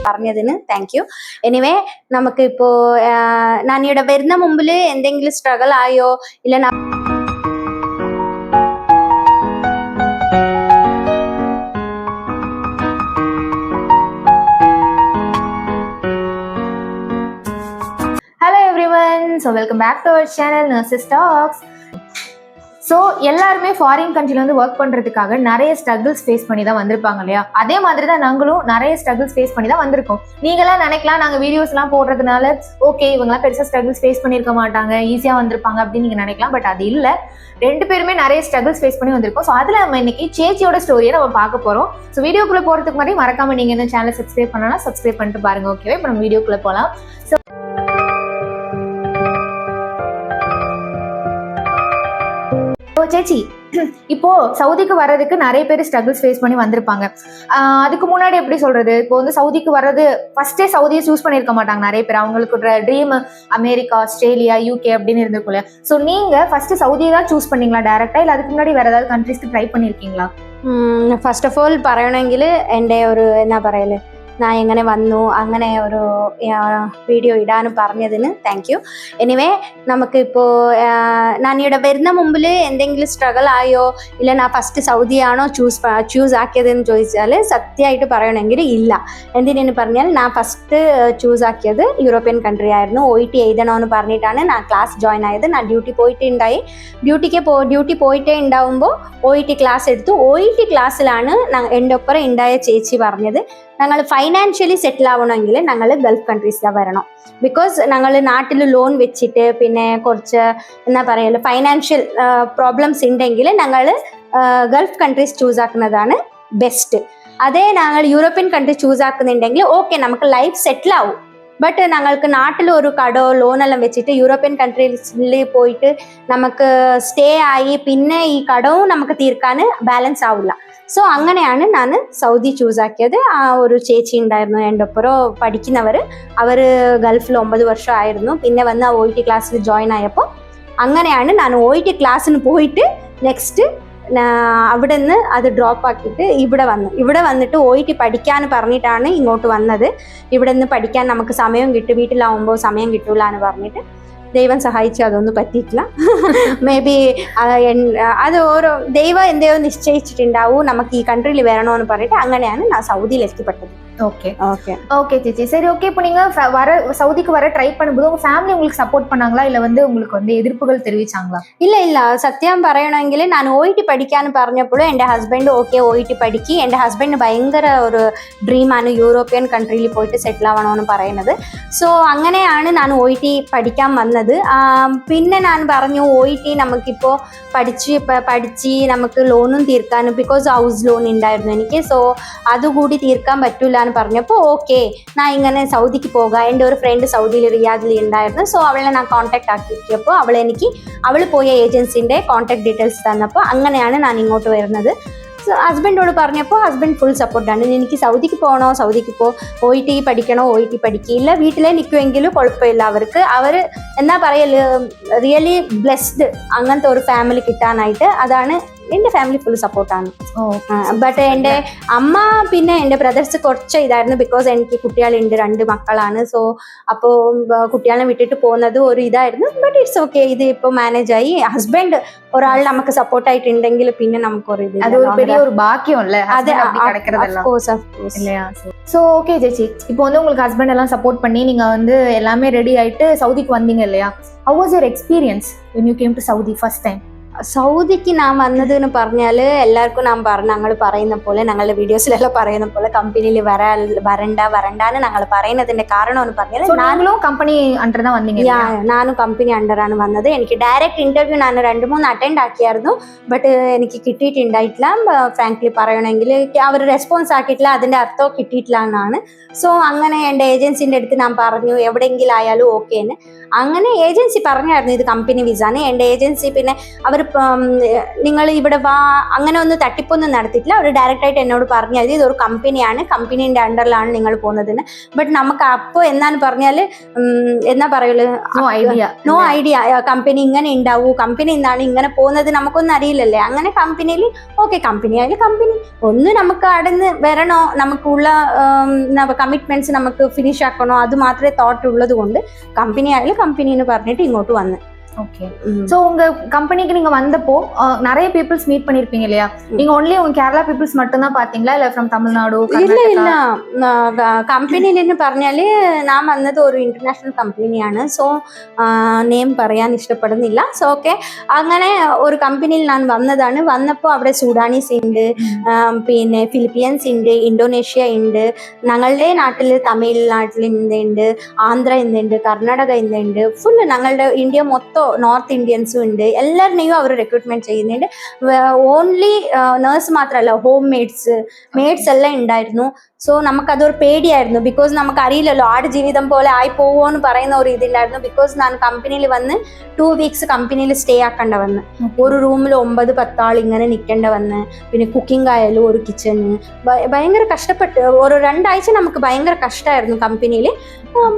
പറഞ്ഞതിന് thank you. Anyway നമുക്ക് ഇപ്പോ ഞാൻ ഇവിടെ വരുന്ന മുമ്പില് എന്തെങ്കിലും സ്ട്രഗിൾ ആയോ ഇല്ല Hello everyone, so welcome back to our channel Nurses Talks. So எல்லாருமே ஃபாரின் கண்ட்ரில வந்து ஒர்க் பண்ணுறதுக்காக நிறைய ஸ்ட்ரகிள்ஸ் ஃபேஸ் பண்ணி தான் வந்திருப்பாங்க இல்லையா? அதே மாதிரி தான் நாங்களும் நிறைய ஸ்ட்ரகிள்ஸ் ஃபேஸ் பண்ணி தான் வந்திருக்கோம். நீங்களாம் நினைக்கலாம் நாங்கள் வீடியோஸ்லாம் போடுறதுனால ஓகே இவங்களாம் பெருசாக ஸ்ட்ரகிள்ஸ் ஃபேஸ் பண்ணியிருக்க மாட்டாங்க, ஈஸியாக வந்திருப்பாங்க அப்படின்னு நீங்கள் நினைக்கலாம். பட் அது இல்லை, ரெண்டு பேருமே நிறைய ஸ்ட்ரகிள்ஸ் ஃபேஸ் பண்ணி வந்திருக்கோம். ஸோ அதில் நம்ம இன்னைக்கு சேச்சியோட ஸ்டோரியை நம்ம பார்க்க போகிறோம். ஸோ வீடியோக்குள்ளே போகிறதுக்கு முன்னாடி மறக்காம நீங்கள் இந்த சேனலை சப்ஸ்கிரைப் பண்ணலாம், சப்ஸ்கிரைப் பண்ணிட்டு பாருங்க. ஓகேவா? இப்போ நம்ம வீடியோக்குள்ளே போகலாம். ஸோ சேச்சி, இப்போ சவுதிக்கு வர்றதுக்கு நிறைய பேர் ஸ்ட்ரகிள்ஸ் ஃபேஸ் பண்ணி வந்திருப்பாங்க. அதுக்கு முன்னாடி எப்படி சொல்றது, இப்போ வந்து சவுதிக்கு வர்றது ஃபர்ஸ்டே சவுதியை சூஸ் பண்ணியிருக்க மாட்டாங்க நிறைய பேர். அவங்களுக்கு ட்ரீம் அமெரிக்கா, ஆஸ்திரேலியா, யூகே அப்படின்னு இருந்திருக்குல்ல. ஸோ நீங்க ஃபர்ஸ்ட் சவுதியை தான் சூஸ் பண்ணீங்களா ഡയറക്റ്റാ, ഇല്ല അതുக்கு മുன்னாടി വേറെ ഏதாவது കൺട്രീസ്ക്ക് ട്രൈ பண்ணியிருக்கீங்களா? ഫസ്റ്റ് ഓഫ് ഓൾ പറയണമെങ്കിൽ എൻ്റെ ഒരു എന്നാ പറയല് ഞാൻ എങ്ങനെ വന്നു അങ്ങനെ ഒരു വീഡിയോ ഇടാനും പറഞ്ഞതിന് താങ്ക് യു. എനിവേ നമുക്കിപ്പോൾ ഞാൻ ഇവിടെ വരുന്ന മുമ്പിൽ എന്തെങ്കിലും സ്ട്രഗിൾ ആയോ ഇല്ല ഞാൻ ഫസ്റ്റ് സൗദിയാണോ ചൂസ് ആക്കിയതെന്ന് ചോദിച്ചാൽ സത്യമായിട്ട് പറയണമെങ്കിൽ ഇല്ല. എന്തിനെന്ന് പറഞ്ഞാൽ ഞാൻ ഫസ്റ്റ് ചൂസ് ആക്കിയത് യൂറോപ്യൻ കൺട്രി ആയിരുന്നു. OET എഴുതണമെന്ന് പറഞ്ഞിട്ടാണ് ഞാൻ ക്ലാസ് ജോയിൻ ആയത്. ഞാൻ ഡ്യൂട്ടി പോയിട്ടുണ്ടായി. ഡ്യൂട്ടി പോയിട്ടേ ഉണ്ടാവുമ്പോൾ OET ക്ലാസ് എടുത്തു. OET ക്ലാസ്സിലാണ് എൻ്റെ ഒപ്പം ഉണ്ടായ ചേച്ചി പറഞ്ഞത് ഞങ്ങൾ ഫൈനാൻഷ്യലി സെറ്റിൽ ആവണമെങ്കിൽ ഞങ്ങൾ ഗൾഫ് കൺട്രീസിലാണ് വരണം. ബിക്കോസ് ഞങ്ങൾ നാട്ടിൽ ലോൺ വെച്ചിട്ട് പിന്നെ കുറച്ച് എന്നാ പറയല് ഫൈനാൻഷ്യൽ പ്രോബ്ലംസ് ഉണ്ടെങ്കിൽ ഞങ്ങൾ ഗൾഫ് കൺട്രീസ് ചൂസ് ആക്കുന്നതാണ് ബെസ്റ്റ്. അതേ ഞങ്ങൾ യൂറോപ്യൻ കൺട്രി ചൂസ് ആക്കുന്നുണ്ടെങ്കിൽ ഓക്കെ നമുക്ക് ലൈഫ് സെറ്റിൽ ആവും. ബട്ട് ഞങ്ങൾക്ക് നാട്ടിൽ ഒരു കടോ ലോണെല്ലാം വെച്ചിട്ട് യൂറോപ്യൻ കൺട്രീസിൽ പോയിട്ട് നമുക്ക് സ്റ്റേ ആയി പിന്നെ ഈ കടവും നമുക്ക് തീർക്കാൻ ബാലൻസ് ആവില്ല. സോ അങ്ങനെയാണ് ഞാൻ സൗദി ചൂസ് ആക്കിയത്. ആ ഒരു ചേച്ചി ഉണ്ടായിരുന്നു എൻ്റെ ഒപ്പരം പഠിക്കുന്നവർ. അവർ ഗൾഫിൽ 9 വർഷം ആയിരുന്നു. പിന്നെ വന്ന് OET ക്ലാസ്സിൽ ജോയിൻ ആയപ്പോൾ അങ്ങനെയാണ് ഞാൻ OET ക്ലാസ്സിന് പോയിട്ട് നെക്സ്റ്റ് അവിടെ നിന്ന് അത് ഡ്രോപ്പ് ആക്കിയിട്ട് ഇവിടെ വന്നിട്ട് OET പഠിക്കാൻ പറഞ്ഞിട്ടാണ് ഇങ്ങോട്ട് വന്നത്. ഇവിടെ നിന്ന് പഠിക്കാൻ നമുക്ക് സമയം കിട്ടും, വീട്ടിലാവുമ്പോൾ സമയം കിട്ടൂല എന്ന് പറഞ്ഞിട്ട് ദൈവം സഹായിച്ചു അതൊന്നും പറ്റിയിട്ടില്ല. മേ ബി അത് ഓരോ ദൈവം എന്തോ നിശ്ചയിച്ചിട്ടുണ്ടാവും നമുക്ക് ഈ കൺട്രിയിൽ വരണമെന്ന് പറഞ്ഞിട്ട് അങ്ങനെയാണ് ഞാൻ സൗദിയിൽ എത്തിപ്പെട്ടത്. ஓகே ஓகே ஓகே சேச்சி, சரி ஓகே. இப்போ நீங்க சவுதிக்கு வர ட்ரை பண்ணும்போது உங்க ஃபேமிலி உங்களுக்கு சப்போர்ட் பண்ணாங்களா இல்ல வந்து உங்களுக்கு வந்து എതിർപ്പുകൾ தெரிவிச்சாங்களா? ഇല്ല സത്യം പറയണമെങ്കിൽ ഞാൻ OET പഠിക്കാൻ പറഞ്ഞപ്പോഴും എൻ്റെ ഹസ്ബൻഡ് ഓക്കെ OET പഠിക്കി. എൻ്റെ ഹസ്ബൻഡ് ഭയങ്കര ഒരു ഡ്രീമാണ് യൂറോപ്യൻ കൺട്രിയിൽ പോയിട്ട് സെറ്റിൽ ആവണമെന്ന് പറയുന്നത്. സോ അങ്ങനെയാണ് ഞാൻ OET പഠിക്കാൻ വന്നത്. പിന്നെ ഞാൻ പറഞ്ഞു OET നമുക്കിപ്പോൾ പഠിച്ച് നമുക്ക് ലോണും തീർക്കാനും, ബിക്കോസ് ഹൗസ് ലോൺ ഉണ്ടായിരുന്നു എനിക്ക്. സോ അതുകൂടി തീർക്കാൻ പറ്റൂല എന്ന് പറഞ്ഞപ്പോൾ ഓക്കെ ഞാൻ ഇങ്ങനെ സൗദിക്ക് പോകാം. എൻ്റെ ഒരു ഫ്രണ്ട് സൗദിയിൽ റിയാദിൽ ഉണ്ടായിരുന്നു. സോ അവളെ ഞാൻ കോൺടാക്ട് ആക്കിയപ്പോൾ അവൾ പോയ ഏജൻസിൻ്റെ കോൺടാക്ട് ഡീറ്റെയിൽസ് തന്നപ്പോൾ അങ്ങനെയാണ് ഞാൻ ഇങ്ങോട്ട് വരുന്നത്. ഹസ്ബൻഡോട് പറഞ്ഞപ്പോൾ ഹസ്ബൻഡ് ഫുൾ സപ്പോർട്ടാണ്. എനിക്ക് സൗദിക്ക് പോകണോ, സൗദിക്ക് OET പഠിക്കണോ, OET പഠിക്കില്ല, വീട്ടിലെ നിൽക്കുമെങ്കിലും കുഴപ്പമില്ല. അവർ എന്നാ പറയല് റിയലി ബ്ലെസ്ഡ് അങ്ങനത്തെ ഒരു ഫാമിലി കിട്ടാനായിട്ട്. അതാണ് എൻ്റെ ഫാമിലി ഫുൾ സപ്പോർട്ടാണ്. ബട്ട് എൻ്റെ അമ്മ പിന്നെ എൻ്റെ ബ്രദേഴ്സ് കുറച്ച് ഇതായിരുന്നു. ബിക്കോസ് എനിക്ക് കുട്ടികളുണ്ട്, 2 മക്കളാണ്. സോ അപ്പോൾ കുട്ടികളെ വിട്ടിട്ട് പോകുന്നത് ഒരു ഇതായിരുന്നു. ബട്ട് ഇറ്റ്സ് ഓക്കെ, ഇത് ഇപ്പോൾ മാനേജ് ആയി. ഹസ്ബൻഡ് ഒരാൾ നമുക്ക് സപ്പോർട്ടായിട്ടുണ്ടെങ്കിൽ പിന്നെ നമുക്കൊരു ഇത് அது ஒரு பெரிய ஒரு பாக்கியம் இல்ல, அது அப்படி கிடைக்கிறதெல்லாம். இல்லையா? சோ ஓகே சேச்சி, இப்போ வந்து உங்களுக்கு ஹஸ்பண்ட் எல்லாம் சப்போர்ட் பண்ணி நீங்க வந்து எல்லாமே ரெடி ஆயிட்டு சவுதிக்கு வந்தீங்க இல்லையா? How was your experience when you came to Saudi first time? സൗദിക്ക് ഞാൻ വന്നതെന്ന് പറഞ്ഞാൽ എല്ലാവർക്കും ഞങ്ങൾ പറയുന്ന പോലെ, ഞങ്ങളുടെ വീഡിയോസിലെല്ലാം പറയുന്ന പോലെ കമ്പനിയിൽ വരണ്ടാന്ന് ഞങ്ങൾ പറയുന്നതിന്റെ കാരണം എന്ന് പറഞ്ഞാൽ ഞാനും കമ്പനി അണ്ടർ தான் വന്നீங்க. ഞാനും കമ്പനി അണ്ടറാണ് വന്നത്. എനിക്ക് ഡയറക്റ്റ് ഇന്റർവ്യൂ ഞാൻ 2-3 അറ്റൻഡ് ആക്കിയായിരുന്നു. ബട്ട് എനിക്ക് കിട്ടിയിട്ടുണ്ടായിട്ടില്ല. ഫ്രാങ്ക്ലി പറയണമെങ്കിൽ അവർ റെസ്പോൺസ് ആക്കിയിട്ടില്ല, അതിന്റെ അർത്ഥം കിട്ടിയിട്ടില്ല എന്നാണ്. സോ അങ്ങനെ എൻ്റെ ഏജൻസിന്റെ അടുത്ത് ഞാൻ പറഞ്ഞു എവിടെയെങ്കിലും ആയാലും ഓക്കേന്ന്. അങ്ങനെ ഏജൻസി പറഞ്ഞായിരുന്നു ഇത് കമ്പനി വിസാണ്. എൻ്റെ ഏജൻസി പിന്നെ അവർ നിങ്ങൾ ഇവിടെ വാ അങ്ങനെ ഒന്നും തട്ടിപ്പൊന്നും നടത്തിയിട്ടില്ല. അവർ ഡയറക്റ്റായിട്ട് എന്നോട് പറഞ്ഞത് ഇതൊരു കമ്പനിയാണ്, കമ്പനീൻ്റെ അണ്ടറിലാണ് നിങ്ങൾ പോകുന്നതിന്. ബട്ട് നമുക്ക് അപ്പോൾ എന്നാന്ന് പറഞ്ഞാൽ എന്നാ പറയല്, നോ ഐഡിയ കമ്പനി ഇങ്ങനെ ഉണ്ടാവൂ, കമ്പനി എന്താണ് ഇങ്ങനെ പോകുന്നത് നമുക്കൊന്നും അറിയില്ലല്ലേ. അങ്ങനെ കമ്പനിയിൽ ഓക്കെ, കമ്പനി ആയാലും കമ്പനി ഒന്ന് നമുക്ക് അവിടെ നിന്ന് വരണോ, നമുക്കുള്ള കമ്മിറ്റ്മെന്റ്സ് നമുക്ക് ഫിനിഷ് ആക്കണോ, അത് മാത്രമേ തോട്ട് ഉള്ളത് കൊണ്ട് കമ്പനി ആയാലും കമ്പനി എന്ന് പറഞ്ഞിട്ട് ഇങ്ങോട്ട് വന്ന്. ஓகே. சோ உங்க கம்பெனிக்கு நீங்க வந்தப்போ நிறைய பீப்புள்ஸ் மீட் பண்ணிருப்பீங்க இல்லையா? நீங்க ஒன்லி உங்க கேரளா பீப்புள்ஸ் மட்டும் தான் பாத்தீங்களா இல்ல ഫ്രം തമിഴ്നാടു? ഇല്ല കമ്പനിയിൽ എന്ന് പറഞ്ഞാല് ഞാൻ വന്നത് ഒരു ഇന്റർനാഷണൽ കമ്പനിയാണ്. സോ നെയിം പറയാൻ ഇഷ്ടപ്പെടുന്നില്ല. സോ ഓക്കെ, അങ്ങനെ ഒരു കമ്പനിയിൽ ഞാൻ വന്നതാണ്. വന്നപ്പോൾ അവിടെ സൂഡാനീസ് ഉണ്ട്, പിന്നെ ഫിലിപ്പീൻസ് ഉണ്ട്, ഇന്തോനേഷ്യ ഉണ്ട്, ഞങ്ങളുടെ നാട്ടിൽ തമിഴ്നാട്ടിൽ ഉണ്ട്, ആന്ധ്ര ഉണ്ട്, കർണാടക ഉണ്ട്, ഫുള്ള് ഞങ്ങളുടെ ഇന്ത്യ മൊത്തം നോർത്ത് ഇന്ത്യൻസും ഉണ്ട്. എല്ലാവരുടെയും അവർ റിക്രൂട്ട്മെന്റ് ചെയ്യുന്നുണ്ട്. ഓൺലി നേഴ്സ് മാത്രമല്ല, ഹോം മെയ്ഡ്സ് എല്ലാം ഉണ്ടായിരുന്നു. സോ നമുക്കതൊരു പേടിയായിരുന്നു. ബിക്കോസ് നമുക്ക് അറിയില്ലല്ലോ ആട് ജീവിതം പോലെ ആയി പോവോ എന്ന് പറയുന്ന ഒരു ഇതുണ്ടായിരുന്നു. ബിക്കോസ് ഞാൻ കമ്പനിയിൽ വന്ന് 2 വീക്സ് കമ്പനിയിൽ സ്റ്റേ ആക്കേണ്ട വന്ന്, ഒരു റൂമിൽ 9-10 ആൾ ഇങ്ങനെ നിൽക്കേണ്ട വന്ന്, പിന്നെ കുക്കിംഗ് ആയാലും ഒരു കിച്ചണ് ഭയങ്കര കഷ്ടപ്പെട്ട് ഒരു 2 ആഴ്ച നമുക്ക് ഭയങ്കര കഷ്ടമായിരുന്നു കമ്പനിയിൽ.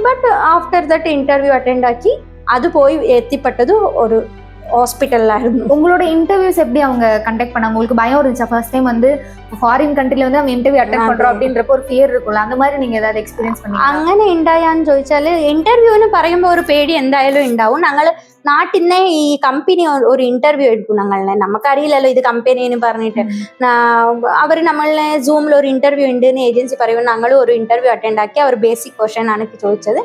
But after that interview attend ആക്കി അത് പോയി എത്തിപ്പെട്ടത് ഒരു ஹாஸ்பிட்டல்லாയിരുന്നു. உங்களோட இன்டர்வியூஸ் எப்படி அவங்க கண்டக்ட் பண்ணாங்க? உங்களுக்கு பயம் இருந்துச்சா? ஃபர்ஸ்ட் டைம் வந்து ஃபாரின் கண்ட்ரில வந்து நம்ம இன்டர்வியூ அட்டெண்ட் பண்றோம் அப்படின்றப்ப ஒரு ஃபியர் இருக்கும்ல, அந்த மாதிரி நீங்க ஏதாவது எக்ஸ்பீரியன்ஸ் பண்ணீங்க? അങ്ങനെ ഉണ്ടായാന്ന് ചോദിച്ചാൽ ഇന്റർവ്യൂ എന്ന് പറയുമ്പോൾ ഒരു പേടി എന്തായാലും ഉണ്ടാവും. ഞങ്ങൾ നാട്ടിൽ നിന്ന് ഈ കമ്പനി ഒരു ഇന്റർവ്യൂ എടുക്കും ഞങ്ങളെ, നമുക്കറിയില്ലല്ലോ ഇത് കമ്പനി എന്ന് പറഞ്ഞിട്ട്. അവർ നമ്മളെ സൂമിൽ ഒരു ഇന്റർവ്യൂ ഉണ്ട് എന്ന് ഏജൻസി പറയുമ്പോൾ ഞങ്ങൾ ഒരു ഇന്റർവ്യൂ അറ്റൻഡ് ആക്കി. അവർ ബേസിക് ക്വസ്റ്റ്യൻ ആണ് ചോദിച്ചത്.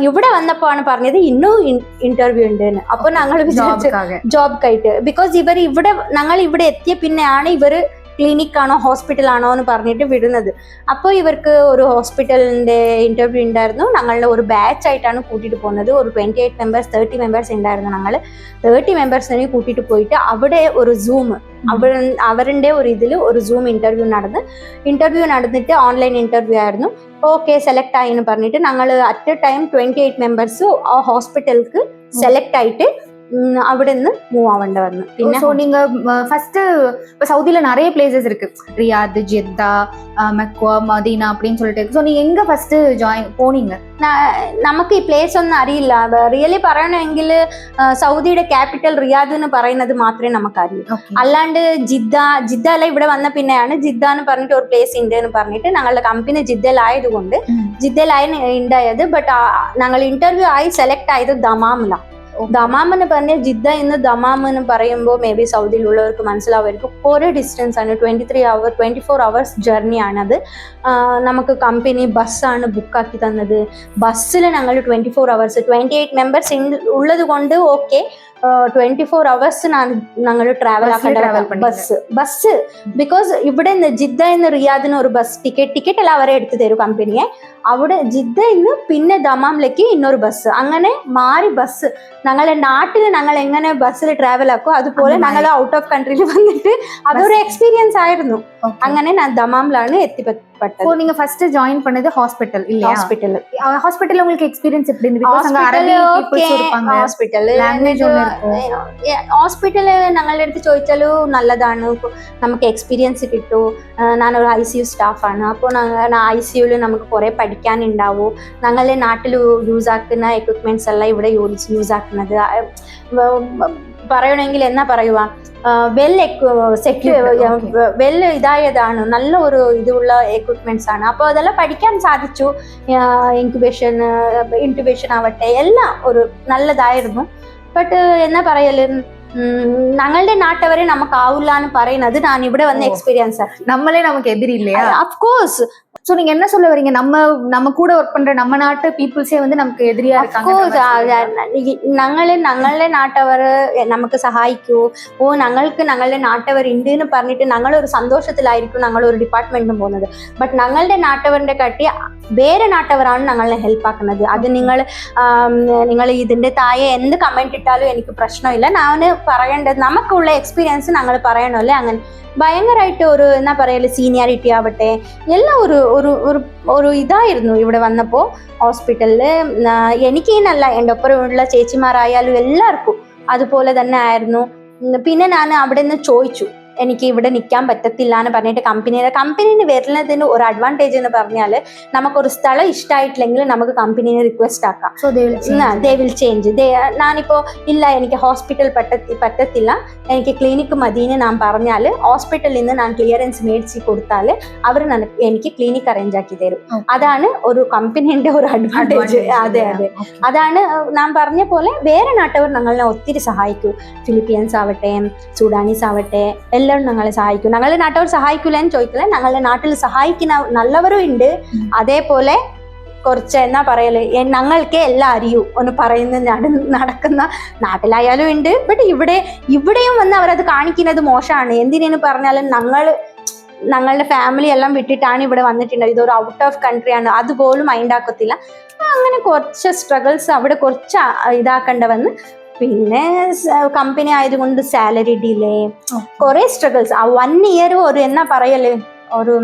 ഇവിടെ വന്നപ്പോൾ ആണ് പറഞ്ഞത് ഇന്നും ഇന്റർവ്യൂ ഉണ്ട് എന്ന്. അപ്പോൾ ഞങ്ങൾ വിചാരിച്ചു ജോബ്ക്കായിട്ട്, ബിക്കോസ് ഞങ്ങൾ ഇവിടെ എത്തിയ പിന്നെയാണ് ഇവർ ക്ലിനിക്കാണോ ഹോസ്പിറ്റലാണോ എന്ന് പറഞ്ഞിട്ട് വിടുന്നത്. അപ്പോൾ ഇവർക്ക് ഒരു ഹോസ്പിറ്റലിൻ്റെ ഇൻ്റർവ്യൂ ഉണ്ടായിരുന്നു. ഞങ്ങളുടെ ഒരു ബാച്ച് ആയിട്ടാണ് കൂട്ടിയിട്ട് പോകുന്നത്. ഒരു 28 മെമ്പേഴ്സ് 30 മെമ്പേഴ്സ് ഉണ്ടായിരുന്നു. ഞങ്ങൾ 30 മെമ്പേഴ്സിനെ കൂട്ടിയിട്ട് പോയിട്ട് അവിടെ ഒരു സൂം, അവരുടെ ഒരു ഇതിൽ ഒരു സൂം ഇന്റർവ്യൂ നടന്നിട്ട് ഓൺലൈൻ ഇന്റർവ്യൂ ആയിരുന്നു. ഓക്കെ, സെലക്ട് ആയി എന്ന് പറഞ്ഞിട്ട് ഞങ്ങൾ അറ്റ് എ ടൈം 28 മെമ്പേഴ്സ് ആ ഹോസ്പിറ്റലിക്ക് സെലക്ട് ആയിട്ട് അവിടെ നിന്ന് മൂവ് ആവേണ്ട വന്നു. പിന്നെ நீங்க ஃபர்ஸ்ட் இப்ப சவுதில நிறைய பிளேसेस இருக்கு, ரியாத், ஜித்தா, மக்வா, மதீனா அப்படின்னு சொல்லிட்டு. சோ நீங்க எங்க ஃபர்ஸ்ட் போனீங்க? നമുക്ക് ഈ പ്ലേസ് ഒന്നും അറിയില്ല. റിയലി പറയണമെങ്കിൽ സൗദിയുടെ ക്യാപിറ്റൽ റിയാദ് എന്ന് പറയുന്നത് മാത്രമേ നമുക്കറിയൂ. അല്ലാണ്ട് ജിദ്ദ ഇവിടെ വന്ന പിന്നെയാണ് ജിദ്ദ എന്ന് പറഞ്ഞിട്ട് ഒരു പ്ലേസ് ഉണ്ട് എന്ന് പറഞ്ഞിട്ട് ഞങ്ങളുടെ കമ്പനി ജിദ്ദയിലായതുകൊണ്ട് ഉണ്ടായത്. ബട്ട് ഞങ്ങൾ ഇന്റർവ്യൂ ആയി സെലക്ട് ആയത് ദമാമിലാണ്. ദമാം എന്ന് പറഞ്ഞാൽ ജിദ്ദ എന്ന് ദമാം എന്ന് പറയുമ്പോൾ മേ ബി സൗദിയിലുള്ളവർക്ക് മനസ്സിലാവുമായിരിക്കും. കുറേ ഡിസ്റ്റൻസ് ആണ്, 24 hours ജേർണിയാണത്. നമുക്ക് കമ്പനി ബസ്സാണ് ബുക്കാക്കി തന്നത്. ബസ്സിൽ ഞങ്ങൾ 24 hours 28 മെമ്പേഴ്സ് ഉള്ളത് കൊണ്ട് ഓക്കെ 24 hours ഞങ്ങൾ ട്രാവൽ ആക്കേണ്ട ബസ്. ബിക്കോസ് ഇവിടെ നിന്ന് ജിദ്ദ എന്ന് റിയാദിന് ഒരു ബസ് ടിക്കറ്റ് എല്ലാം അവരെ എടുത്തു തരും കമ്പനിയെ. അവിടെ ജിദ്ദ ഇന്ന് പിന്നെ ദമാമിലേക്ക് ഇന്നൊരു ബസ്, അങ്ങനെ മാറി ബസ്. ഞങ്ങളുടെ നാട്ടിൽ ഞങ്ങൾ എങ്ങനെ ബസ്സിൽ ട്രാവൽ ആക്കും അതുപോലെ ഞങ്ങൾ ഔട്ട് ഓഫ് കൺട്രിയിൽ വന്നിട്ട് അതൊരു എക്സ്പീരിയൻസ് ആയിരുന്നു. അങ്ങനെ ഞാൻ ദമാമിലാണ് എത്തിപ്പെട്ടത്. நீங்க ஃபர்ஸ்ட் ஜாயின் பண்ணது ஹாஸ்பிடல் இல்லையா? ஹாஸ்பிடல்ல உங்களுக்கு எக்ஸ்பீரியன்ஸ் எப்படி இருந்துச்சு? बिकॉज़ அங்க அரபி பீப்பிள்ஸ் இருப்பாங்க. ലാംഗ്വേജ് ഒന്നും ഹോസ്പിറ്റല് ഞങ്ങളുടെ അടുത്ത് ചോദിച്ചാൽ നല്ലതാണ്, നമുക്ക് എക്സ്പീരിയൻസ് കിട്ടും. ഞാനൊരു ICU സ്റ്റാഫാണ്. അപ്പോൾ ICUവിൽ നമുക്ക് കുറേ പഠിക്കാനുണ്ടാവും. ഞങ്ങളുടെ നാട്ടിൽ യൂസ് ആക്കുന്ന എക്വിപ്മെന്റ്സ് എല്ലാം ഇവിടെ യൂസ് ആക്കുന്നത് പറയണമെങ്കിൽ എന്നാ പറയുക, വെൽ ഇതായതാണ്, നല്ല ഒരു ഇതുള്ള എക്വിപ്മെന്റ്സ് ആണ്. അപ്പോൾ അതെല്ലാം പഠിക്കാൻ സാധിച്ചു. ഇൻറ്റുബേഷൻ ആവട്ടെ എല്ലാം ഒരു നല്ലതായിരുന്നു. ബട്ട് എന്നാ പറയല്, ഞങ്ങളുടെ നാട്ടവരെ നമുക്ക് ആവില്ല എന്ന് പറയുന്നത് ഞാൻ ഇവിടെ വന്ന എക്സ്പീരിയൻസ്. നമ്മളെ നമുക്ക് എതിരില്ലயா? அஃப்கோர்ஸ். சோ நீங்க என்ன சொல்ல வரீங்க? நம்ம கூட ஒர்க் பண்ற நம்ம நாட்டு பீப்புள்ஸே வந்து நமக்கு எதிரியா இருக்காங்க. ഞങ്ങളുടെ നാട്ടവർ നമുക്ക് സഹായിക്കൂ, ഞങ്ങളുടെ നാട്ടവർ ഉണ്ട് എന്ന് പറഞ്ഞിട്ട് ഞങ്ങൾ ഒരു സന്തോഷത്തിലായിരിക്കും ഞങ്ങൾ ഒരു ഡിപ്പാർട്ട്മെന്റിനും പോകുന്നത്. ബട്ട് ഞങ്ങളുടെ നാട്ടവരുടെ കാട്ടി വേറെ നാട്ടവരാണ് ഞങ്ങളെ ഹെൽപ്പ് ആക്കുന്നത്. അത് നിങ്ങൾ ഇതിന്റെ താഴെ എന്ത് കമന്റ് ഇട്ടാലും എനിക്ക് പ്രശ്നമില്ല. ഞാൻ പറയേണ്ടത് നമുക്കുള്ള എക്സ്പീരിയൻസ് ഞങ്ങൾ പറയണമല്ലേ. അങ്ങനെ ഭയങ്കരമായിട്ട് ഒരു എന്നാ പറയല് സീനിയോറിറ്റി ആവട്ടെ എല്ലാം ഒരു ഇതായിരുന്നു ഇവിടെ വന്നപ്പോൾ ഹോസ്പിറ്റലിൽ. എനിക്ക് എന്നല്ല, എൻ്റെ ഒപ്പമുള്ള ചേച്ചിമാരായാലും എല്ലാവർക്കും അതുപോലെ തന്നെ ആയിരുന്നു. പിന്നെ ഞാൻ അവിടെ നിന്ന് ചോദിച്ചു എനിക്ക് ഇവിടെ നിൽക്കാൻ പറ്റത്തില്ല എന്ന് പറഞ്ഞിട്ട് കമ്പനിന് വരുന്നതിന് ഒരു അഡ്വാൻറ്റേജ് എന്ന് പറഞ്ഞാൽ നമുക്കൊരു സ്ഥലം ഇഷ്ടമായിട്ടില്ലെങ്കിൽ നമുക്ക് കമ്പനിനെ റിക്വസ്റ്റ് ആക്കാം. They will change. ഞാനിപ്പോ ഇല്ല എനിക്ക് ഹോസ്പിറ്റൽ പറ്റത്തില്ല, എനിക്ക് ക്ലിനിക്ക് മതിയെന്ന് ഞാൻ പറഞ്ഞാൽ ഹോസ്പിറ്റലിൽ നിന്ന് ഞാൻ ക്ലിയറൻസ് മേടിച്ച് കൊടുത്താൽ അവർ എനിക്ക് ക്ലിനിക്ക് അറേഞ്ച് ആക്കി തരും. അതാണ് ഒരു കമ്പനിയുടെ ഒരു അഡ്വാൻറ്റേജ്. അതെ അതെ, അതാണ് ഞാൻ പറഞ്ഞ പോലെ. വേറെ നാട്ടവർ ഞങ്ങളെ ഒത്തിരി സഹായിക്കും. ഫിലിപ്പീൻസ് ആവട്ടെ, സുഡാനീസ് ആവട്ടെ, എല്ലാവരും ഞങ്ങളെ സഹായിക്കും. ഞങ്ങളുടെ നാട്ടവർ സഹായിക്കില്ലെന്ന് ചോദിക്കില്ല, ഞങ്ങളുടെ നാട്ടിൽ സഹായിക്കുന്ന നല്ലവരും ഉണ്ട്. അതേപോലെ കുറച്ച് എന്നാ പറയല്, ഞങ്ങൾക്ക് എല്ലാം അറിയൂ എന്ന് പറയുന്ന നടക്കുന്ന നാട്ടിലായാലും ഉണ്ട്. ബട്ട് ഇവിടെയും വന്ന് അവരത് കാണിക്കുന്നത് മോശമാണ്. എന്തിനു പറഞ്ഞാലും ഞങ്ങളുടെ ഫാമിലി എല്ലാം വിട്ടിട്ടാണ് ഇവിടെ വന്നിട്ടുണ്ട്. ഇതൊരു ഔട്ട് ഓഫ് കൺട്രി ആണ്, അതുപോലും മൈൻഡ് ആക്കത്തില്ല. അങ്ങനെ കുറച്ച് സ്ട്രഗിൾസ് അവിടെ കുറച്ച് ഇതാക്കേണ്ട വന്ന്. പിന്നെ കമ്പനി ആയതുകൊണ്ട് സാലറി ഡിലേ, കുറെ സ്ട്രഗിൾസ്. ആ 1 ഇയർ ഒരു എന്നാ പറയല്, ഒരു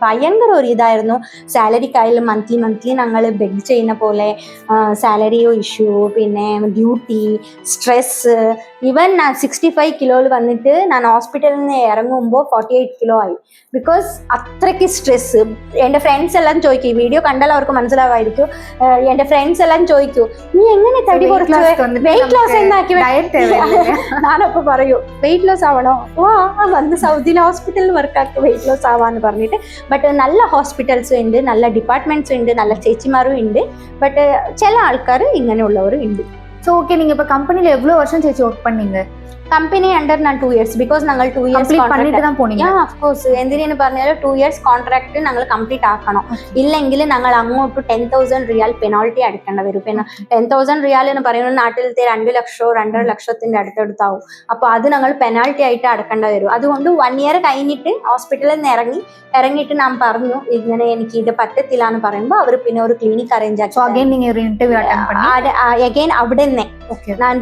ഭയങ്കര ഒരു ഇതായിരുന്നു. സാലറിക്കായാലും മന്ത്ലി ഞങ്ങൾ ബെഗ് ചെയ്യുന്ന പോലെ സാലറിയോ ഇഷ്യൂ, പിന്നെ ഡ്യൂട്ടി, സ്ട്രെസ്. ഈവൻ ഞാൻ 65 കിലോയിൽ വന്നിട്ട് ഞാൻ ഹോസ്പിറ്റലിൽ നിന്ന് ഇറങ്ങുമ്പോൾ 48 കിലോ ആയി. ബിക്കോസ് അത്രയ്ക്ക് സ്ട്രെസ്. എൻ്റെ ഫ്രണ്ട്സ് എല്ലാം ചോദിക്കും, ഈ വീഡിയോ കണ്ടാൽ അവർക്ക് മനസ്സിലാവായിരിക്കും. എൻ്റെ ഫ്രണ്ട്സ് എല്ലാം ചോദിക്കും, നീ എങ്ങനെ തടി കുറച്ച് വെയിറ്റ് ലോസ് എന്നാക്കി? ഞാനപ്പോ പറയൂ വെയിറ്റ് ലോസ് ആവണോ, വന്ന് സൗദിയിലെ ഹോസ്പിറ്റലിൽ വർക്കാക്കി വെയിറ്റ് ലോസ് ആവാന്ന് പറഞ്ഞിട്ട്. ബട്ട് നല്ല ഹോസ്പിറ്റൽസും ഉണ്ട്, നല്ല ഡിപ്പാർട്ട്മെന്റ്സും ഉണ്ട്, നല്ല ചേച്ചിമാരും ഉണ്ട്. ബട്ട് ചില ആൾക്കാർ ഇങ്ങനെയുള്ളവരും ഉണ്ട്. ஸோ ஓகே, நீங்க இப்ப கம்பெனில எவ்வளவு வருஷம் சேச்சி ஒர்க் பண்ணீங்க? കമ്പനി അണ്ടർ ഞാൻ 2 ഇയേഴ്സ്. ബിക്കോസ് ഞങ്ങൾ 2 ഇയേഴ്സ് பண்ணிட்டு தான் പോണീங்க. ഓഫ്കോഴ്സ് എന്തിനു പറഞ്ഞാലും 2 ഇയേഴ്സ് കോൺട്രാക്ട് ഞങ്ങൾ കംപ്ലീറ്റ് ആക്കണം. ഇല്ലെങ്കിൽ ഞങ്ങൾ അങ്ങോട്ട് 10,000 റിയാൽ പെനാൾട്ടി അടക്കേണ്ടി വരും. പിന്നെ 10,000 റിയാൽ എന്ന് പറയുന്നത് നാട്ടിലത്തെ 2 ലക്ഷമോ 2.5 ലക്ഷത്തിന്റെ അടുത്തടുത്താവും. അപ്പൊ അത് ഞങ്ങൾ പെനാൾട്ടി ആയിട്ട് അടക്കേണ്ടി വരും. അതുകൊണ്ട് 1 ഇയർ കഴിഞ്ഞിട്ട് ഹോസ്പിറ്റലിൽ നിന്ന് ഇറങ്ങിയിട്ട് ഞാൻ പറഞ്ഞു ഇങ്ങനെ എനിക്ക് ഇത് പറ്റത്തില്ല എന്ന് പറയുമ്പോൾ അവർ പിന്നെ ഒരു ക്ലിനിക് അറേഞ്ച് ആക്കി. അഗൈൻ അവിടെ തന്നെ ഞാൻ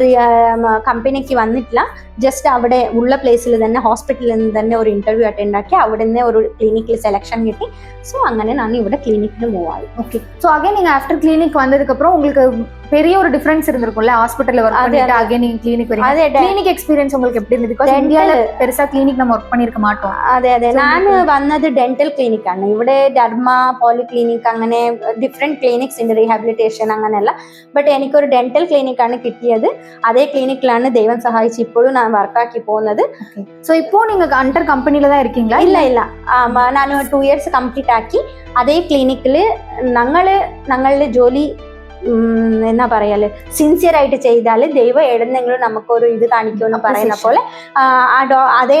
കമ്പനിക്ക് വന്നിട്ടില്ല, ജസ്റ്റ് അവിടെ ഉള്ള പ്ലേസിൽ തന്നെ ഹോസ്പിറ്റലിൽ നിന്ന് തന്നെ ഒരു ഇന്റർവ്യൂ അറ്റൻഡ് ആക്കി അവിടെ നിന്ന് ഒരു ക്ലിനിക്കിൽ സെലക്ഷൻ കിട്ടി. ஸோ അങ്ങനെ நான் ഇവിടെ ക്ലിനിക്കിൽ മൂവ് ആയി. ஓகே, ஸோ அகைன் நீங்க ஆஃப்டர் கிளினிக் வந்ததுக்கு அப்புறம் உங்களுக்கு பெரிய ஒரு டிஃபரன்ஸ் இருந்திருக்கும்ல ஹாஸ்பிடல்ல வர்க் பண்ணிட்டு அகைன் நீங்க கிளினிக் வரீங்க. அதே கிளினிக் எக்ஸ்பீரியன்ஸ் உங்களுக்கு எப்படி இருந்தது? बिकॉज இந்தியால பெருசா கிளினிக் நம்ம வர்க் பண்ணிருக்க மாட்டோம். അതെ ഞാൻ വന്നത് ഡെന്റൽ ക്ലിനിക് ആണ്. ഇവിടെ ഡെർമ, പോളിക്ലിനിക് അങ്ങനെ ഡിഫറെന്റ് ക്ലിനിക്സ് ഉണ്ട്, റീഹാബിലിറ്റേഷൻ അങ്ങനെയല്ല. ബട്ട് എനിക്കൊരു ഡെന്റൽ ക്ലിനിക് ആണ് കിട്ടിയത്. അതേ ക്ലിനിക്കിലാണ് ദൈവം സഹായിച്ച് ഇപ്പോഴും ഞാൻ വർക്കാക്കി പോകുന്നത്. ஸோ இப்போ நீங்க அண்டர் கம்பெனில தான் இருக்கீங்களா? ഇല്ല ഞാൻ 2 ഇയേഴ്സ് കംപ്ലീറ്റ് ആക്കി അതേ ക്ലിനിക്കിൽ ഞങ്ങളുടെ ജോലി എന്നാ പറയാല് സിൻസിയർ ആയിട്ട് ചെയ്താൽ ദൈവം എവിടെന്നെങ്കിലും നമുക്കൊരു ഇത് കാണിക്കുമെന്ന് പറയുന്ന പോലെ അതേ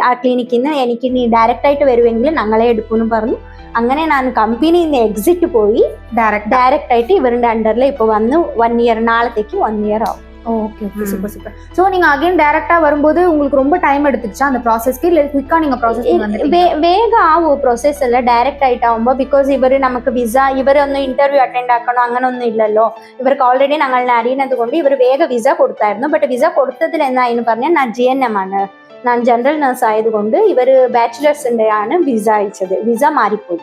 ആ ക്ലിനിക്കിൽ നിന്ന് എനിക്ക് നീ ഡയറക്റ്റ് ആയിട്ട് വരുമെങ്കിൽ ഞങ്ങളെ എടുക്കുമെന്ന് പറഞ്ഞു. അങ്ങനെ ഞാൻ കമ്പനിയിൽ നിന്ന് എക്സിറ്റ് പോയി ഡയറക്റ്റ് ആയിട്ട് ഇവരുടെ അണ്ടറിൽ ഇപ്പൊ വന്ന് 1 ഇയർ, നാളത്തേക്ക് 1 ഇയർ ആവും. Okay okay, super super. So நீங்க அகைன் டைரக்டா வரும்போது உங்களுக்கு ரொம்ப டைம் எடுத்துச்சா அந்த ப்ராசஸ்க்கு, இல்ல குயிக்கா நீங்க ப்ராசஸ் வந்துட்டீங்க? വേഗം ആവും പ്രോസസ് അല്ല ഡയറക്റ്റ് ആയിട്ടാവുമ്പോൾ. ബിക്കോസ് ഇവര് നമുക്ക് വിസ, ഇവരൊന്നും ഇന്റർവ്യൂ അറ്റൻഡ് ആക്കണോ അങ്ങനൊന്നും ഇല്ലല്ലോ. ഇവർക്ക് ഓൾറെഡി ഞങ്ങളെ അറിയുന്നത് കൊണ്ട് ഇവർ വേഗം വിസ കൊടുത്തായിരുന്നു. ബട്ട് വിസ കൊടുത്തതിൽ എന്നായിരുന്നു പറഞ്ഞാൽ ഞാൻ GNM ആണ്, ഞാൻ ജനറൽ നഴ്സ് ആയതുകൊണ്ട് ഇവര് ബാച്ചിലേഴ്സിന്റെ ആണ് വിസ അയച്ചത്. വിസ മാറിപ്പോയി.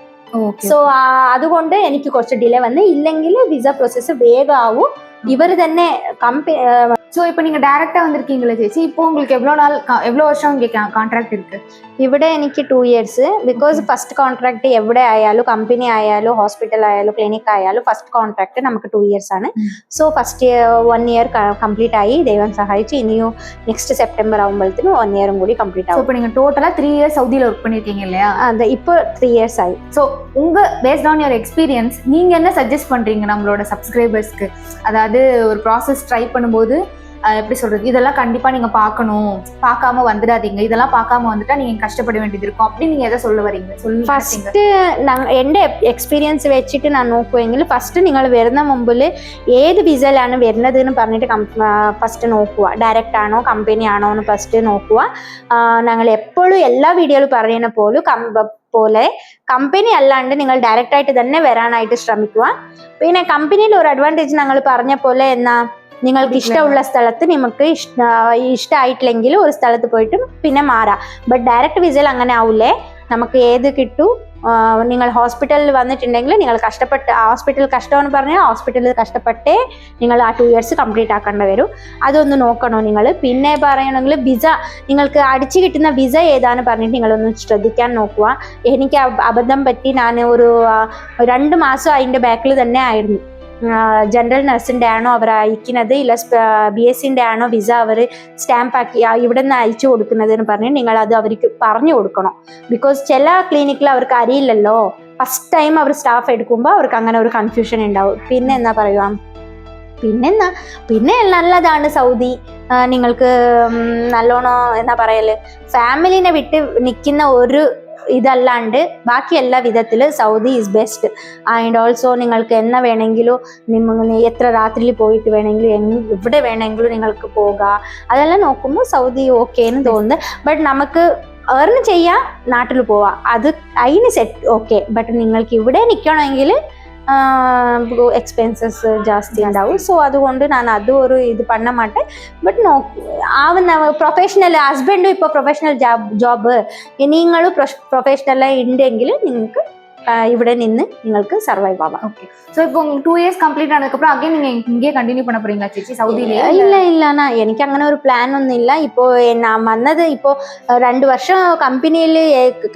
സോ അതുകൊണ്ട് എനിക്ക് കുറച്ച് ഡിലേ വന്ന്. ഇല്ലെങ്കിൽ വിസ പ്രോസസ്സ് വേഗം ആവും. இவர் തന്നെ ஸோ இப்போ நீங்க டைரக்டா வந்திருக்கீங்களா ചേച്ചി? இப்போ உங்களுக்கு எவ்வளவு வருஷம் இங்க கான்ட்ராக்ட் இருக்கு? ഇവിടെ എനിക്ക് 2 ഇയേഴ്സ്. ബിക്കോസ് ഫസ്റ്റ് കോൺട്രാക്ട് എവിടെ ആയാലും, കമ്പനി ആയാലും ഹോസ്പിറ്റൽ ആയാലും ക്ലിനിക് ആയാലും ഫസ്റ്റ് കോൺട്രാക്ട് നമുക്ക് 2 ഇയേഴ്സ് ആണ്. സോ ഫസ്റ്റ് 1 ഇയർ കംപ്ലീറ്റ് ആയി, ദൈവം സഹായിച്ച്. ഇനിയും നെക്സ്റ്റ് സെപ്റ്റംബർ ആവുമ്പോഴത്തേനും 1 ഇയറും കൂടി കംപ്ലീറ്റ് ആവും. இப்போ நீங்க டோட்டலா 3 இயர்ஸ் சவுதியில ஒர்க் பண்ணிருக்கீங்க இல்லையா? അതെ, இப்போ 3 இயர்ஸ் ஆயி. ஸோ உங்க பேஸ்ட் ஆன் யுவர் எக்ஸ்பீரியன்ஸ் நீங்க என்ன சஜஸ்ட் பண்றீங்க நம்மளோட சப்ஸ்கிரைபர்ஸ்க்கு? அதாவது ஒரு ப்ராசஸ் ட்ரை பண்ணும்போது எப்படி சொல்றது, இதெல்லாம் கண்டிப்பா நீங்க பார்க்கணும், பார்க்காம வந்துடாதீங்க, இதெல்லாம் பார்க்காம வந்துட்டா நீங்க கஷ்டப்பட வேண்டியது இருக்கும் அப்படி நீங்க എதை சொல்ல வரீங்க? ഫസ്റ്റ് എൻ്റെ എക്സ്പീരിയൻസ് വെച്ചിട്ട് ഞാൻ നോക്കുമെങ്കിൽ ഫസ്റ്റ് നിങ്ങൾ വരുന്ന മുമ്പിൽ ഏത് വിസയിലാണ് വരുന്നത് എന്ന് പറഞ്ഞിട്ട് ഫസ്റ്റ് നോക്കുക. ഡയറക്റ്റ് ആണോ കമ്പനി ആണോ എന്ന് ഫസ്റ്റ് നോക്കുക. ഞങ്ങൾ എപ്പോഴും എല്ലാ വീഡിയോയിലും പറയുന്ന പോലെ കമ്പനി അല്ലാണ്ട് നിങ്ങൾ ഡയറക്റ്റ് ആയിട്ട് തന്നെ വരാനായിട്ട് ശ്രമിക്കുക. പിന്നെ കമ്പനിയിൽ ഒരു അഡ്വാൻറ്റേജ് ഞങ്ങൾ പറഞ്ഞ പോലെ എന്നാ, നിങ്ങൾക്ക് ഇഷ്ടമുള്ള സ്ഥലത്ത് നിങ്ങൾക്ക് ഇഷ്ടമായിട്ടില്ലെങ്കിൽ ഒരു സ്ഥലത്ത് പോയിട്ട് പിന്നെ മാറാം. ബട്ട് ഡയറക്റ്റ് വിസയിൽ അങ്ങനെ ആവൂലേ, നമുക്ക് ഏത് കിട്ടൂ നിങ്ങൾ ഹോസ്പിറ്റലിൽ വന്നിട്ടുണ്ടെങ്കിൽ നിങ്ങൾ ഹോസ്പിറ്റൽ കഷ്ടമെന്ന് പറഞ്ഞാൽ ഹോസ്പിറ്റലിൽ കഷ്ടപ്പെട്ടേ നിങ്ങൾ ആ 2 years കംപ്ലീറ്റ് ആക്കേണ്ടി വരും. അതൊന്ന് നോക്കണോ നിങ്ങൾ. പിന്നെ പറയണമെങ്കിൽ വിസ, നിങ്ങൾക്ക് അടിച്ചു കിട്ടുന്ന വിസ ഏതാന്ന് പറഞ്ഞിട്ട് നിങ്ങളൊന്ന് ശ്രദ്ധിക്കാൻ നോക്കുക. എനിക്ക് അബദ്ധം പറ്റി ഞാൻ ഒരു 2 മാസം അതിൻ്റെ ബാക്കിൽ തന്നെ ആയിരുന്നു. ജനറൽ നഴ്സിൻ്റെ ആണോ അവർ അയക്കുന്നത്, ഇല്ല BSc ആണോ വിസ അവർ സ്റ്റാമ്പ് ആക്കി ഇവിടെ നിന്ന് അയച്ചു കൊടുക്കുന്നതെന്ന് പറഞ്ഞ് നിങ്ങൾ അത് അവർക്ക് പറഞ്ഞു കൊടുക്കണം. ബിക്കോസ് ചില ക്ലിനിക്കിൽ അവർക്ക് അറിയില്ലല്ലോ. ഫസ്റ്റ് ടൈം അവർ സ്റ്റാഫ് എടുക്കുമ്പോൾ അവർക്ക് അങ്ങനെ ഒരു കൺഫ്യൂഷൻ ഉണ്ടാവും. പിന്നെ എന്നാ പറയുക, പിന്നെ നല്ലതാണ് സൗദി. നിങ്ങൾക്ക് നല്ലോണം എന്താ പറയല്, ഫാമിലിനെ വിട്ട് നിൽക്കുന്ന ഒരു ഇതല്ലാണ്ട് ബാക്കി എല്ലാ വിധത്തിൽ Saudi is best. And also നിങ്ങൾക്ക് എന്നാ വേണമെങ്കിലും എത്ര രാത്രിയിൽ പോയിട്ട് വേണമെങ്കിലും എവിടെ വേണമെങ്കിലും നിങ്ങൾക്ക് പോകാം. അതെല്ലാം നോക്കുമ്പോൾ സൗദി ഓക്കെ എന്ന് തോന്നുന്നത്. ബട്ട് നമുക്ക് ഏർൺ ചെയ്യാൻ നാട്ടിൽ പോവാം, അത് അതിന് സെറ്റ് ഓക്കെ. ബട്ട് നിങ്ങൾക്ക് ഇവിടെ നിൽക്കണമെങ്കിൽ എക്സ്പെൻസസ് ജാസ്തി ഉണ്ടാവും. സോ അതുകൊണ്ട് ഞാൻ അതും ഒരു ഇത് പണ്ണ മാട്ടേൻ. ബട്ട് ആവുന്ന പ്രൊഫഷണൽ ഹസ്ബൻഡും ഇപ്പോൾ പ്രൊഫഷണൽ ജോബ് നീങ്ങളും പ്രൊഫഷണലായി ഉണ്ടെങ്കിൽ നിങ്ങൾക്ക് ഇവിടെ നിന്ന് നിങ്ങൾക്ക് സർവൈവ് ആവാം. ஓகே. ஸோ இப்போ உங்களுக்கு 2 years கம்ப்ளீட் ஆனதுக்கப்புறம் அகைன் நீங்க இங்கே கண்டினியூ பண்ண போறீங்களா ചേച്ചി സൗദിയിലെ? ഇല്ല എനിക്ക് അങ്ങനെ ഒരു പ്ലാൻ ഒന്നും ഇല്ല. ഇപ്പോൾ ഞാൻ വന്നത് ഇപ്പോൾ 2 വർഷം കമ്പനിയിൽ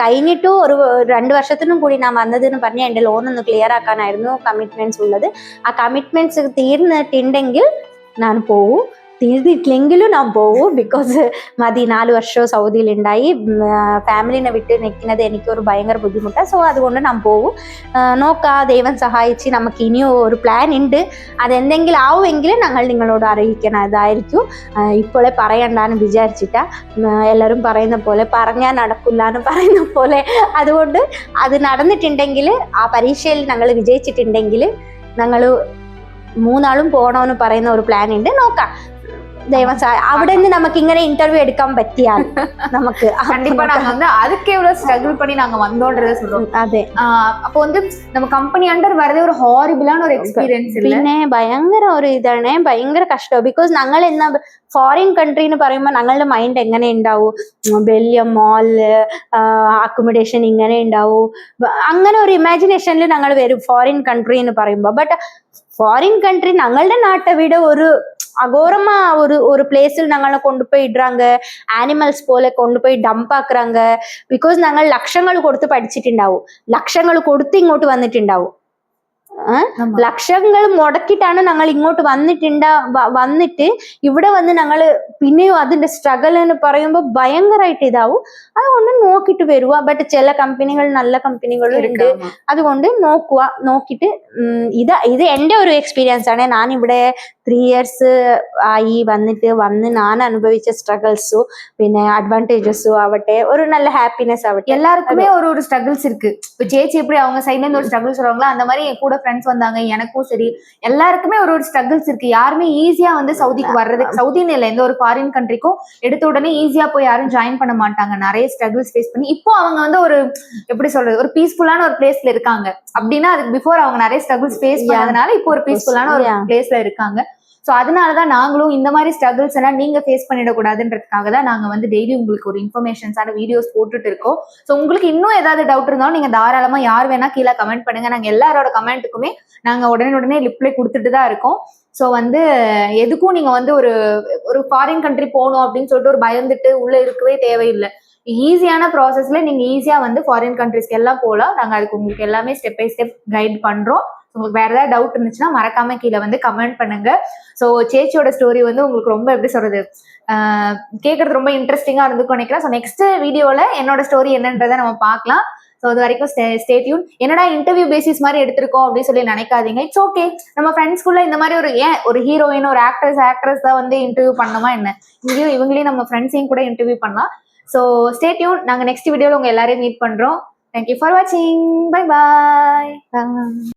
കഴിഞ്ഞിട്ട് ഒരു 2 വർഷത്തിനും കൂടി ഞാൻ വന്നതെന്ന് പറഞ്ഞാൽ എൻ്റെ ലോണൊന്ന് ക്ലിയർ ആക്കാനായിരുന്നു കമ്മിറ്റ്മെന്റ്സ് ഉള്ളത്. ആ കമ്മിറ്റ്മെന്റ്സ് തീർന്നിട്ടുണ്ടെങ്കിൽ ഞാൻ പോവും, തീർന്നിട്ടില്ലെങ്കിലും ഞാൻ പോവും. ബിക്കോസ് മതി, 4 വർഷം സൗദിയിലുണ്ടായി, ഫാമിലിനെ വിട്ട് നിൽക്കുന്നത് എനിക്കൊരു ഭയങ്കര ബുദ്ധിമുട്ടാണ്. സോ അതുകൊണ്ട് ഞാൻ പോവും. നോക്കാം, ദൈവം സഹായിച്ച് നമുക്ക് ഇനിയും ഒരു പ്ലാൻ ഉണ്ട്. അതെന്തെങ്കിലും ആവുമെങ്കിൽ ഞങ്ങൾ നിങ്ങളോട് അറിയിക്കണം. അതായിരിക്കും ഇപ്പോഴേ പറയണ്ടാന്ന് വിചാരിച്ചിട്ടാ. എല്ലാവരും പറയുന്ന പോലെ പറഞ്ഞാൽ നടക്കില്ല എന്ന് പറയുന്ന പോലെ. അതുകൊണ്ട് അത് നടന്നിട്ടുണ്ടെങ്കിൽ, ആ പരീക്ഷയിൽ ഞങ്ങൾ വിജയിച്ചിട്ടുണ്ടെങ്കിൽ ഞങ്ങൾ 3 ആളും പോകണമെന്ന് പറയുന്ന ഒരു പ്ലാൻ ഉണ്ട്. നോക്കാം, ദൈവം അവിടെ നിന്ന് നമുക്ക് ഇങ്ങനെ ഇന്റർവ്യൂ എടുക്കാൻ പറ്റിയാൽ നമുക്ക് கண்டிப்பா நாங்க வந்து அதுக்கு எவ்வளவு ஸ்ட்ரகிள் பண்ணி நாங்க வந்தோன்றத சொல்றோம். അതെ. அப்போ வந்து நம்ம கம்பெனி அண்டர் வரதே ஒரு ஹாரிபிளான ஒரு எக்ஸ்பீரியன்ஸ் இல்ல? പിന്നെ ഭയങ്കര ഒരു ഇതാണ്, ഭയങ്കര കഷ്ടം. ബിക്കോസ് ഞങ്ങൾ എന്നാ ഫോറിൻ കൺട്രി എന്ന് പറയുമ്പോൾ ഞങ്ങളുടെ മൈൻഡ് എങ്ങനെ ഉണ്ടാവും, വലിയ മോള്, അക്കോമഡേഷൻ ഇങ്ങനെ ഉണ്ടാവും, അങ്ങനെ ഒരു ഇമാജിനേഷനിൽ ഞങ്ങൾ വരും ഫോറിൻ കൺട്രി എന്ന് പറയുമ്പോൾ. ബട്ട് ഫോറിൻ കൺട്രി ഞങ്ങളുടെ നാട്ടെ വിட ഒരു அகோரமா ஒரு பிளேஸில் நாங்களை கொண்டு போய் இடுறாங்க, ஆனிமல்ஸ் போல கொண்டு போய் டம்ப் ஆக்குறாங்க. பிகாஸ் நாங்கள் லட்சங்கள் கொடுத்து படிச்சுட்டுണ്ടാവും, ലക്ഷങ്ങൾ കൊടുത്ത് ഇങ്ങോട്ട് വന്നിട്ടുണ്ടാവും. ലക്ഷങ്ങൾ മുടക്കിയിട്ടാണ് ഞങ്ങൾ ഇങ്ങോട്ട് വന്നിട്ട് ഇവിടെ വന്ന് ഞങ്ങൾ പിന്നെയും അതിന്റെ സ്ട്രഗിൾ എന്ന് പറയുമ്പോൾ ഭയങ്കരമായിട്ട് ഇതാവും. അതുകൊണ്ട് നോക്കിട്ട് വരുക. ബട്ട് ചില കമ്പനികൾ നല്ല കമ്പനികളും ഉണ്ട്, അതുകൊണ്ട് നോക്കിയിട്ട് ഇത് എന്റെ ഒരു എക്സ്പീരിയൻസ് ആണ്. ഞാൻ ഇവിടെ 3 years ആയി വന്ന് ഞാൻ അനുഭവിച്ച സ്ട്രഗിൾസും പിന്നെ അഡ്വാൻറ്റേജസും ആവട്ടെ, ഒരു നല്ല ഹാപ്പിനെസ് ആവട്ടെ, எல்லாருக்குமே ஒரு ஸ்ட்ரகிள்ஸ் இருக்கு. இப்போ சேச்சி எப்படி அவங்க சைட்ல இருந்து ஒரு ஸ்ட்ரகிள் சொல்றாங்களோ அந்த மாதிரி என் கூட ஃப்ரெண்ட்ஸ் வந்தாங்க, எனக்கும் சரி எல்லாருக்குமே ஒரு ஸ்ட்ரகிள்ஸ் இருக்கு. யாருமே ஈஸியா வந்து சவுதிக்கு வர்றது, சவுதின்னு இல்லை எந்த ஒரு ஃபாரின் கண்ட்ரிக்கும் எடுத்த உடனே ஈஸியா போய் யாரும் ஜாயின் பண்ண மாட்டாங்க. நிறைய ஸ்ட்ரகிள்ஸ் ஃபேஸ் பண்ணி இப்போ அவங்க வந்து ஒரு எப்படி சொல்றது, ஒரு பீஸ்ஃபுல்லான ஒரு பிளேஸ்ல இருக்காங்க. அப்படின்னா அதுக்கு பிஃபோர் அவங்க நிறைய ஸ்ட்ரகிள்ஸ் ஃபேஸ் பண்ணதுனால இப்போ ஒரு பீஸ்ஃபுல்லான ஒரு பிளேஸ்ல இருக்காங்க. ஸோ அதனாலதான் நாங்களும் இந்த மாதிரி ஸ்ட்ரகிள்ஸ் எல்லாம் நீங்க ஃபேஸ் பண்ணிடக்கூடாதுன்றதுக்காக தான் நாங்க வந்து டெய்லி உங்களுக்கு ஒரு இன்ஃபர்மேஷன்ஸான வீடியோஸ் போட்டுட்டு இருக்கோம். ஸோ உங்களுக்கு இன்னும் ஏதாவது டவுட் இருந்தாலும் நீங்க தாராளமா யார் வேணா கீழே கமெண்ட் பண்ணுங்க. நாங்க எல்லாரோட கமெண்ட்டுக்குமே நாங்க உடனே ரிப்ளை கொடுத்துட்டு தான் இருக்கோம். ஸோ வந்து எதுக்கும் நீங்க வந்து ஒரு ஃபாரின் கண்ட்ரி போகணும் அப்படின்னு சொல்லிட்டு ஒரு பயந்துட்டு உள்ள இருக்கவே தேவையில்லை. ஈஸியான ப்ராசஸ்ல நீங்க ஈஸியா வந்து ஃபாரின் கண்ட்ரிஸ்க்கு எல்லாம் போகலாம். நாங்க அதுக்கு உங்களுக்கு எல்லாமே ஸ்டெப் பை ஸ்டெப் கைட் பண்றோம். உங்களுக்கு வேற ஏதாவது டவுட் இருந்துச்சுன்னா மறக்காம கீழே வந்து கமெண்ட் பண்ணுங்க. ஸோ சேச்சியோட ஸ்டோரி வந்து உங்களுக்கு ரொம்ப எப்படி சொல்றது, கேட்கறது ரொம்ப இன்ட்ரெஸ்டிங்கா இருந்துக்கும் நினைக்கிறேன். ஸோ நெக்ஸ்ட் வீடியோல என்னோட ஸ்டோரி என்னன்றதை நம்ம பார்க்கலாம். ஸோ அது வரைக்கும் ஸ்டே டியூன். என்னடா இன்டர்வியூ பேசிஸ் மாதிரி எடுத்திருக்கோம் அப்படின்னு சொல்லி நினைக்காதீங்க. It's okay. நம்ம ஃப்ரெண்ட்ஸ்குள்ள இந்த மாதிரி ஒரு ஹீரோயின், ஒரு ஆக்ட்ரஸ் தான் வந்து இன்டர்வியூ பண்ணணுமா என்ன, இங்கேயும் இவங்களையும் நம்ம ஃப்ரெண்ட்ஸையும் கூட இன்டர்வியூ பண்ணலாம். So stay tune. நாங்கள் நெக்ஸ்ட் வீடியோவில் உங்க எல்லாரையும் மீட் பண்றோம். தேங்க்யூ ஃபார் வாட்சிங். Bye bye.